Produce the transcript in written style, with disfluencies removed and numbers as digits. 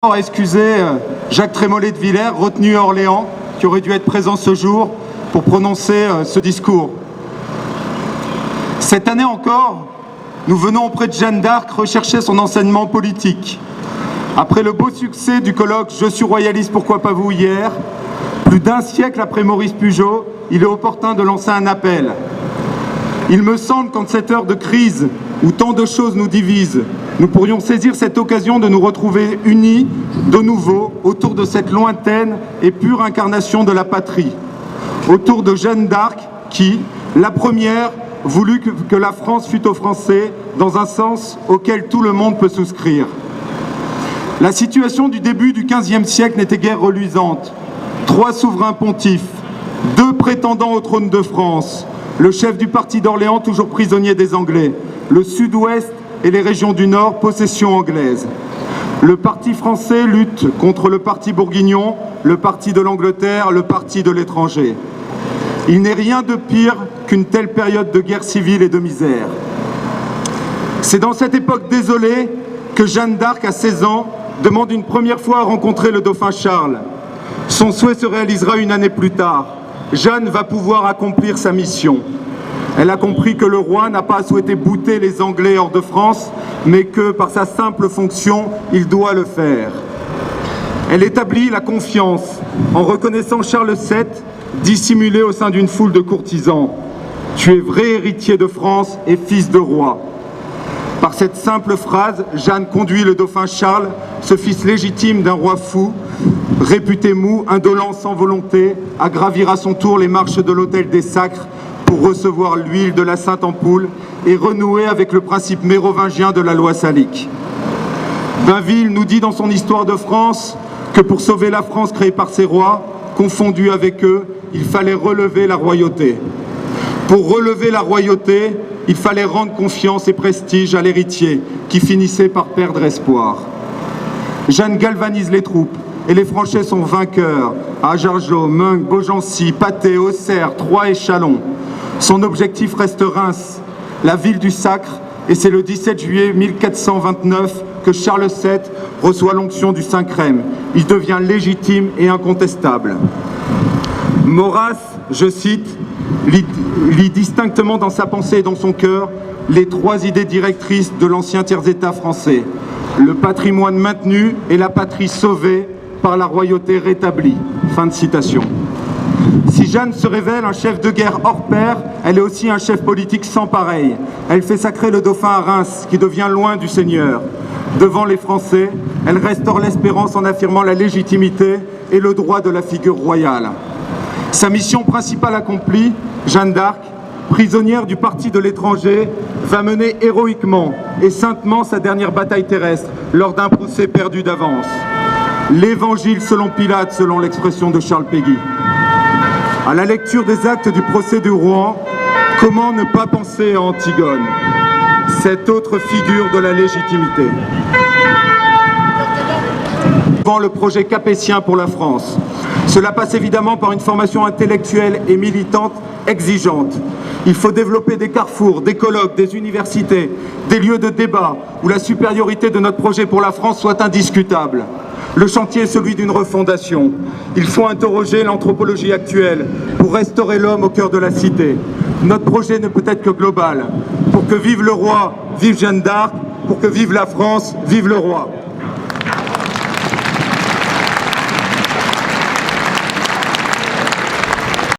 à excuser Jacques Trémollet de Villers, retenu à Orléans, qui aurait dû être présent ce jour pour prononcer ce discours. Cette année encore, nous venons auprès de Jeanne d'Arc rechercher son enseignement politique. Après le beau succès du colloque « Je suis royaliste, pourquoi pas vous » hier, plus d'un siècle après Maurice Pujolt, il est opportun de lancer un appel. Il me semble qu'en cette heure de crise, où tant de choses nous divisent, nous pourrions saisir cette occasion de nous retrouver unis de nouveau autour de cette lointaine et pure incarnation de la patrie, autour de Jeanne d'Arc qui, la première, voulut que la France fût aux Français dans un sens auquel tout le monde peut souscrire. La situation du début du XVe siècle n'était guère reluisante. 3 souverains pontifes, 2 prétendants au trône de France, le chef du parti d'Orléans toujours prisonnier des Anglais, le sud-ouest et les régions du nord, possession anglaise. Le parti français lutte contre le parti bourguignon, le parti de l'Angleterre, le parti de l'étranger. Il n'est rien de pire qu'une telle période de guerre civile et de misère. C'est dans cette époque désolée que Jeanne d'Arc, à 16 ans, demande une première fois à rencontrer le dauphin Charles. Son souhait se réalisera une année plus tard. Jeanne va pouvoir accomplir sa mission. Elle a compris que le roi n'a pas souhaité bouter les Anglais hors de France, mais que, par sa simple fonction, il doit le faire. Elle établit la confiance en reconnaissant Charles VII dissimulé au sein d'une foule de courtisans. « Tu es vrai héritier de France et fils de roi ». Par cette simple phrase, Jeanne conduit le dauphin Charles, ce fils légitime d'un roi fou, réputé mou, indolent sans volonté, à gravir à son tour les marches de l'autel des Sacres pour recevoir l'huile de la Sainte Ampoule et renouer avec le principe mérovingien de la loi salique. Bainville nous dit dans son Histoire de France que pour sauver la France créée par ses rois, confondus avec eux, il fallait relever la royauté. Pour relever la royauté, il fallait rendre confiance et prestige à l'héritier qui finissait par perdre espoir. Jeanne galvanise les troupes et les Français sont vainqueurs à Jargeau, Meung, Beaugency, Patay, Auxerre, Troyes et Châlons. Son objectif reste Reims, la ville du sacre, et c'est le 17 juillet 1429 que Charles VII reçoit l'onction du Saint-Crème. Il devient légitime et incontestable. Maurras, je cite, lit distinctement dans sa pensée et dans son cœur les 3 idées directrices de l'ancien tiers-état français. Le patrimoine maintenu et la patrie sauvée par la royauté rétablie. Fin de citation. Si Jeanne se révèle un chef de guerre hors pair, elle est aussi un chef politique sans pareil. Elle fait sacrer le dauphin à Reims, qui devient loin du Seigneur. Devant les Français, elle restaure l'espérance en affirmant la légitimité et le droit de la figure royale. Sa mission principale accomplie, Jeanne d'Arc, prisonnière du parti de l'étranger, va mener héroïquement et saintement sa dernière bataille terrestre lors d'un procès perdu d'avance. L'évangile selon Pilate, selon l'expression de Charles Péguy. À la lecture des actes du procès de Rouen, comment ne pas penser à Antigone, cette autre figure de la légitimité? Devant le projet capétien pour la France. Cela passe évidemment par une formation intellectuelle et militante exigeante. Il faut développer des carrefours, des colloques, des universités, des lieux de débat où la supériorité de notre projet pour la France soit indiscutable. Le chantier est celui d'une refondation. Il faut interroger l'anthropologie actuelle pour restaurer l'homme au cœur de la cité. Notre projet ne peut être que global. Pour que vive le roi, vive Jeanne d'Arc. Pour que vive la France, vive le roi.